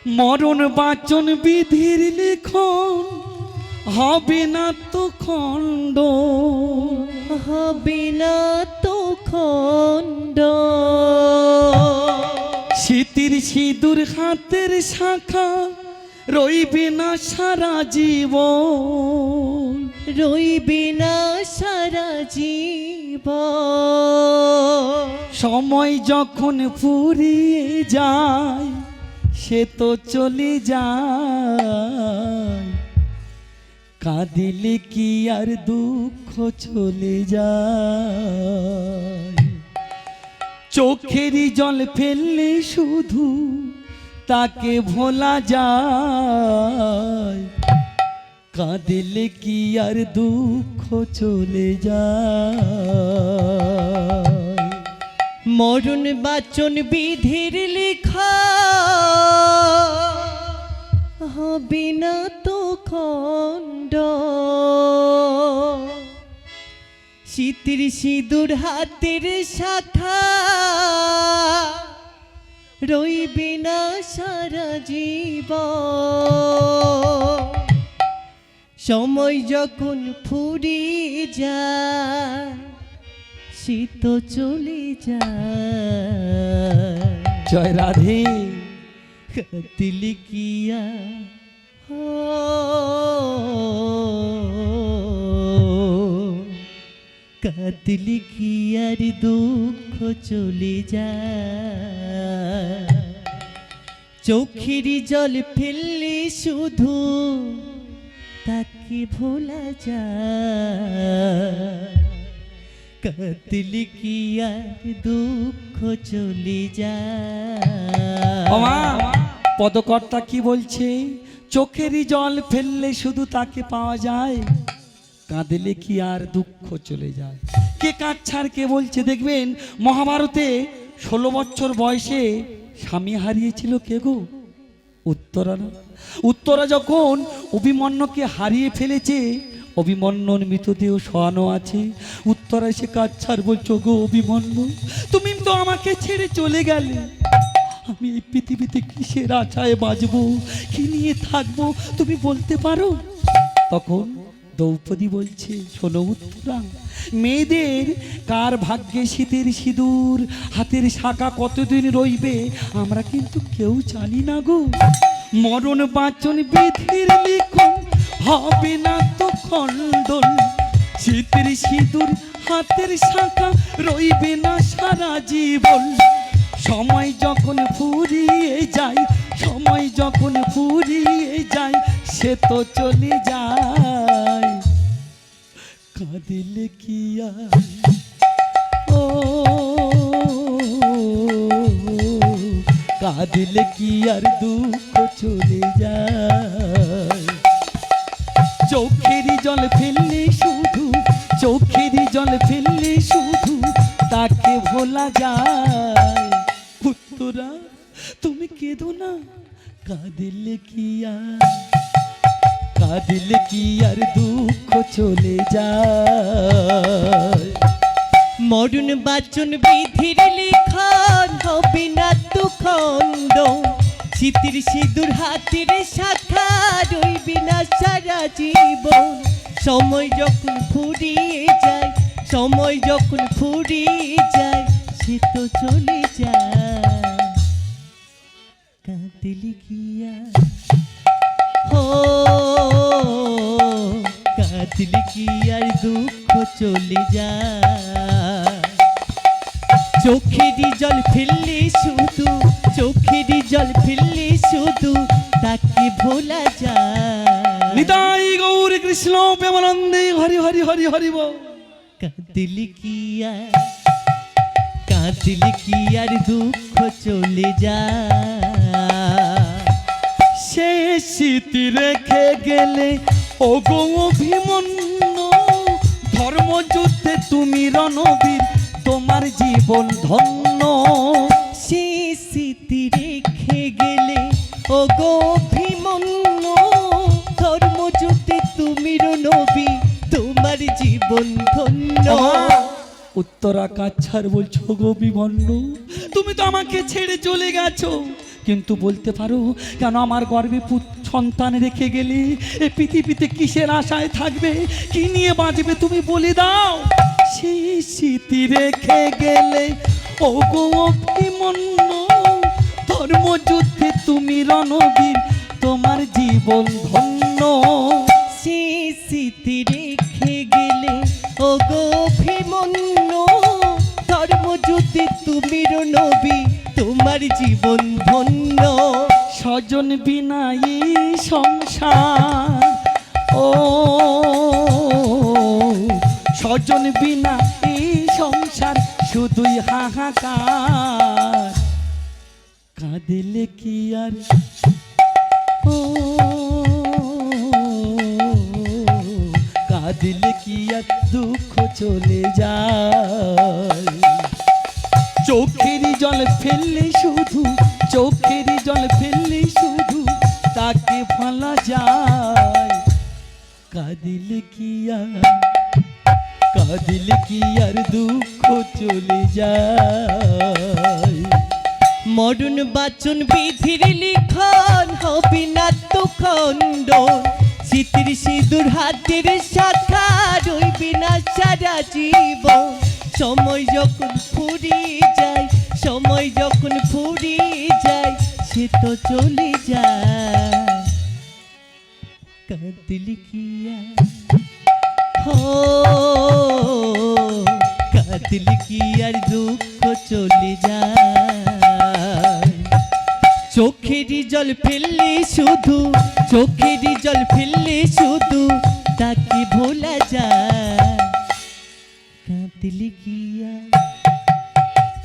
মরণ বাচন বিধির লিখন হবে না তো খণ্ড, হবে না তো খণ্ড। স্মৃতির সিঁদুর হাতের শাখা রইবে না সারা জীবন, রইবে না সারা জীবন। সময় যখন ফুরিয়ে যায় সে তো চলে যায়, কাঁদিলে কি আর দুঃখ চলে যায়। চোখেরই জল ফেললে শুধু তাকে ভোলা যায়, কাঁদিলে কি আর দুঃখ চলে যায়। মরণ বাচন বিধির লেখা হবে না তো খণ্ড। শীতের সিঁদুর হাতের শাখা রইবে না সারা জীবন। সময় যখন ফুরিয়ে যায় সে তো চলে যায়। জয় রাধে। দিল কিয়া কাতিল কিয়ার দুঃখ চলে যায়। চোখের জল ফেললে শুধু তাকে ভোলা যায়, কাতিল কিয়ার দুঃখ চলে যায়। ওমা পদকর্তা কি বলছে? চোখেরই জল ফেললে শুধু তাকে পাওয়া যায়, কাঁদলে কি আর দুঃখ চলে যায়। কে কাচ্ছার কে বলছে? দেখবেন মহাভারতে 16 বছর বয়সে স্বামী হারিয়েছিল কে গো? উত্তরা না? উত্তরা যখন অভিমন্যুকে হারিয়ে ফেলেছে, অভিমন্যুর মৃতদেহ শোয়ানো আছে, উত্তরা এসে কাচ্ছার বলছো, গো অভিমন্যু তুমি তো আমাকে ছেড়ে চলে গেলে, আমি এই পৃথিবীতে কিসের আশায় বাঁচবো, কি নিয়ে থাকবো তুমি বলতে পারো? তখন দ্রৌপদী বলছে, শোনো উত্তরা, মেয়েদের কার ভাগ্যে শীতের সিঁদুর হাতের শাখা কতদিন রইবে আমরা কিন্তু কেউ জানি না গো। মরণ বাচন বিধির লিখন হবে না তো খণ্ডন, শীতের সিঁদুর হাতের শাখা রইবে না সারা জীবন। সময় যখন ফুরিয়ে যায়, সময় যখন ফুরিয়ে যায় সে তো চলে যায়, কাঁদিলে কি আর ও কাঁদিলে কি আর দুঃখ চলে যায়। চোখেরই জল ফেললে শুধু, চোখেরই জল ফেললে শুধু তাকে ভোলা যায়। উত্তরা তুমি কেঁদো না, কাঁদিলে কি আর, কাঁদিলে কি আর দুঃখ চলে যায়। মরণ বাচন বিধির লিখন হবে না তো খণ্ড, শীতের সিঁদুর হাতের শাখা রইবে না সারা জীবন। সময় যখন ফুরিয়ে যায়, সময় যখন ফুরিয়ে যায় সে তো চলে যায়, কাঁদিলে কি আর ও কাঁদিলে কি আর দুঃখ চলে যায়। চোখেরই জল ফেললে শুধু, চোখেরই জল ফেললে শুধু তাকে ভোলা যায়। নিতাই গৌর কৃষ্ণ প্রেমানন্দে হরি হরি হরি হরি বল। কাঁদিলে কি আর, কাঁদিলে কি আর দুঃখ চলে যায়। সে স্মৃতি রেখে গেলে ও গো অভিমন্যু, ধর্মযুদ্ধে তুমি রণবীর তোমার জীবন ধন্য। সে স্মৃতি রেখে গেলে ও গো অভিমন্যু, ধর্মযুদ্ধে তুমি রণবী তোমার জীবন ধন্য। উত্তরা কাচ্ছার বলছো, গো অভিমন্যু তুমি তো আমাকে ছেড়ে চলে গেছো, কিন্তু বলতে পারো কেন আমার গর্ভে সন্তান রেখে গেলে এ পৃথিবীতে কিসের আশায় থাকবে, কি নিয়ে বাঁচবে তুমি বলে দাও। সেই স্মৃতি রেখে গেলে ও গো অভিমন্য, ধর্মযুদ্ধে তুমি রণবীর, তোমার জীবন ধন্য। সে স্মৃতি রেখে গেলে ও গো অভিমন্যু, ধর্মযুদ্ধে তুমি রণবী, তোমার জীবন ধন্য। স্বজন বিনা এই সংসার, ও স্বজন বিনা এই সংসার শুধুই হাহাকার। কাঁদিলে কি আর ও কাঁদিলে কি আর দুঃখ চলে যায়। চোখেরই জল ফেললে শুধু, চোখেরই জল ফেললে শুধু তাকে ভালা যায়। কাঁদিলে কি আর, কাঁদিলে কি আর দুঃখ চলে যায়। মরণ বাচন বিধির লিখন হবে না তো খণ্ডন, স্মৃতির সিঁদুর হাতের শাখা রইবি না সারা জীবন। সময় যখন ফুরিয়ে যায়, সময় যখন ফুরিয়ে যায়, সে তো চলে যায়। কাঁদিলে কি আর হো, কাঁদিলে কি আর দুঃখ চলে যায়। চোখেরই জল ফেললে শুধু, চোখেরই জল ফেললে শুধু তাকে ভোলা যায়। কাঁদিলে কি আর,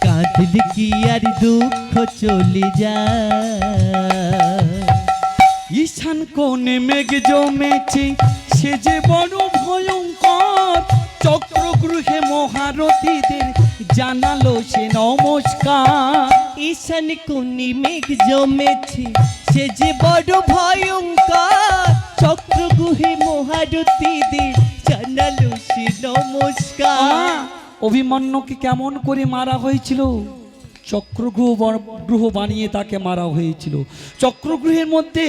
কাঁদিলে কি আর দুঃখ চলে যায়। ঈশান কোণে মেঘ জমেছে সে যে বড় ভয়ঙ্কর, চক্রগৃহে মহারথীদের জানালো সে নমস্কার। ঈশান কোণে মেঘ জমেছে সে যে বড় ভয়ঙ্কর, চক্রগৃহে মহারথীদের জানালো সে নমস্কার। অভিমন্যুকে কেমন করে মারা হয়েছিল? চক্রগৃহ বানিয়ে তাকে মারা হয়েছিল। চক্রগৃহের মধ্যে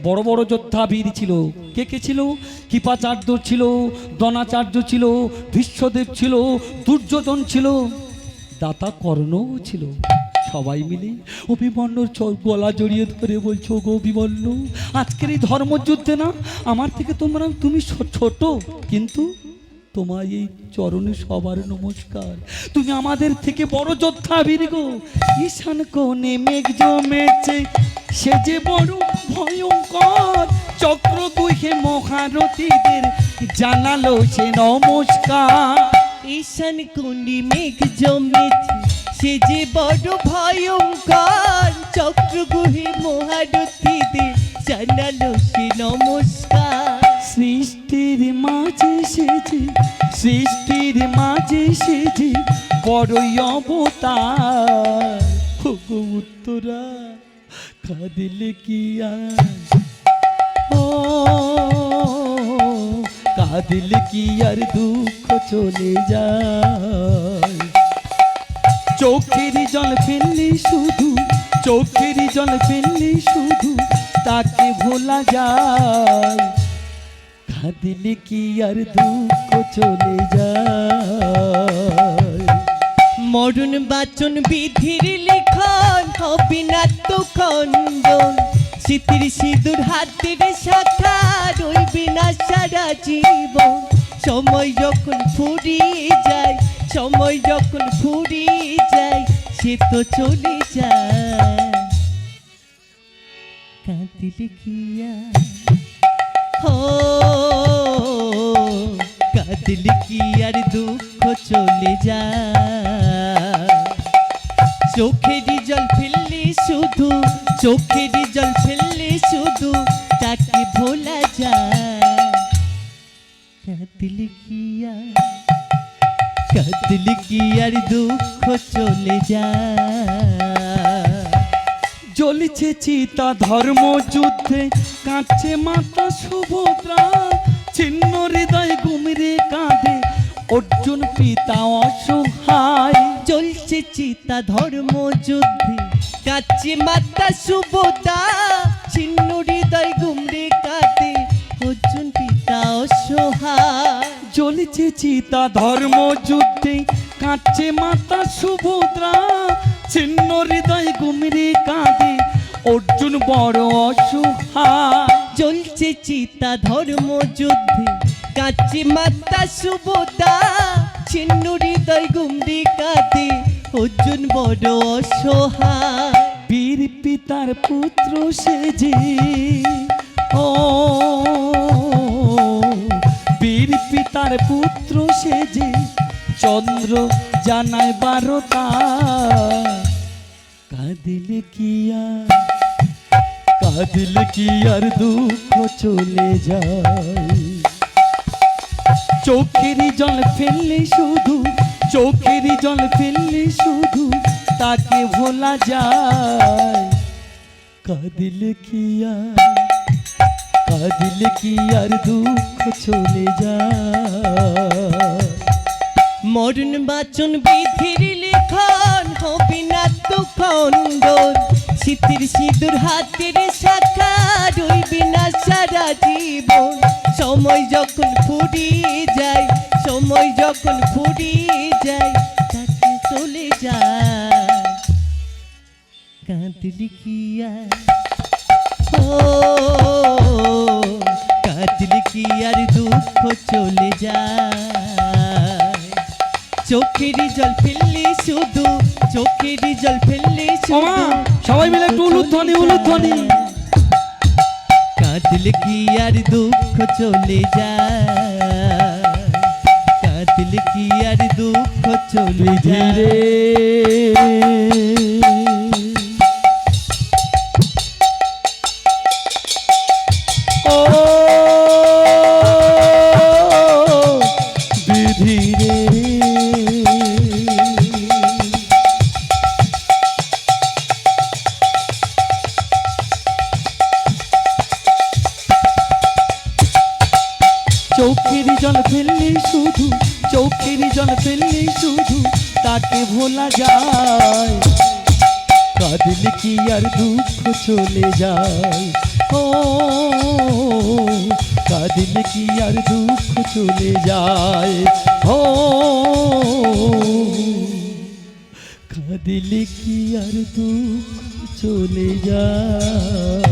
বড় বড় যোদ্ধা বীর ছিল। কে কে ছিল? কৃপাচার্য ছিল, দ্রোণাচার্য ছিল, ভীষ্মদেব ছিল, দুর্যোধন ছিল, দাতা কর্ণও ছিল। সবাই মিলে অভিমন্যুর গলা জড়িয়ে ধরে বলছো, গো অভিমন্যু, আজকের এই ধর্মযুদ্ধে না আমার থেকে তুমি ছোট, কিন্তু তোমার এই চরণে সবার নমস্কার, তুমি আমাদের থেকে বড় যোদ্ধা বীর গো। ঈশান কোণে মেঘ জমেছে সে যে বড় ভয়ঙ্কর, চক্রগৃহে মহারথীদের জানালো সে নমস্কার। ঈশান কোণে মেঘ জমেছে সে যে বড় ভয়ঙ্কর, চক্রগৃহে মহারথীদের জানালো সে নমস্কার। সৃষ্টির মাঝে সেজে, সৃষ্টির মাঝে সেজে বড়ই অবতার। ওগো উত্তরা, কাঁদিলে কি আর ও, কাঁদিলে কি আর দুঃখ চলে যায়। চোখেরই জল ফেললে শুধু, চোখেরই জল ফেললে শুধু তাকে ভোলা যায়। কাঁদিলে কি আর দুঃখ চলে যায়। মরণ বাচন বিধির লিখন হবে না তো খণ্ডন, স্মৃতির সিঁদুর হাতের শাখা রইবি না সারা জীবন। সময় যখন ফুরিয়ে যায়, সময় যখন ফুরিয়ে যায়, সে তো চলে যায়। কাঁদিলে কি আর হো, কাঁদিলে কি আর দুঃখ চলে যায়। চোখেরই জল ফেললে শুধু, চোখেরই জল ফেললে শুধু তাকে ভোলা যায়। কাঁদিলে কি আর, কাঁদিলে কি আর দুঃখ চলে যায়। জ্বলিছে চিতা ধর্ম যুদ্ধে, কাঁদছে মাতা সুভদ্রা, ছিন্ন হৃদয় ঘুমরে কাঁদে অর্জুন পিতা অসহায়। জ্বলছে চিতা ধর্ম যুদ্ধে, কাছে মাতা সুবোতা ছিন্ন হৃদয় গুমরে কাঁদে অর্জুন পিতা অসহায়। জ্বলেছে চিতা ধর্ম যুদ্ধে, কাঁদছে মাতা সুভদ্রা, ছিন্ন হৃদয় গুমরে কাঁদে অর্জুন বড় অসহায়। জ্বলছে চিতা ধর্ম যুদ্ধে, কাছে মাতা সুবোতা ছিন্ন হৃদয় গুমরে কাঁদে অর্জুন বড় অসহায়। বীর পিতার পুত্র সেজে, ও বীর পিতার পুত্র সেজে চন্দ্র জানায় বারতা, কাঁদিলে কি আর, কাঁদিলে কি আর দুঃখ চলে যায়। চোখেরই জল ফেললে শুধু, চোখেরই জল ফেললে শুধু তাকে ভোলা যায়। কাঁদিলে কি আর, কাঁদিলে কি আর দুঃখ চলে যায়। মরণ বাচন বিধির লিখন হবি না তো খণ্ডন, শীতের সিঁদুর হাতের শাখা রইবি না সারা জীবন। সময় যখন ফুরিয়ে যায়, সময় যখন ফুরিয়ে যায় তাকে চলে যায়। কাঁদলি কি আর, ও কাঁদলি কি আর দুঃখ চলে যায়। চোখেরই জল ফেললে শুধু, চোখেরই জল ফেললে ওমা, শুধু সবাই মিলে একটু উলুধ্বনি, উলুধ্বনি। কাঁদলে কি আর দুঃখ চলে যায়, কাঁদলে কি আর দুঃখ চলে যায়। ধীরে ও ধীরে চোখের জল ফেললে শুধু, চোখের জল ফেললে শুধু তাকে ভোলা যায়। কাঁদলে কি আর দুঃখ চলে যায়, ও কাঁদলে কি আর দুঃখ চলে যায়। ও কাঁদলে কি আর দুঃখ চলে যায়।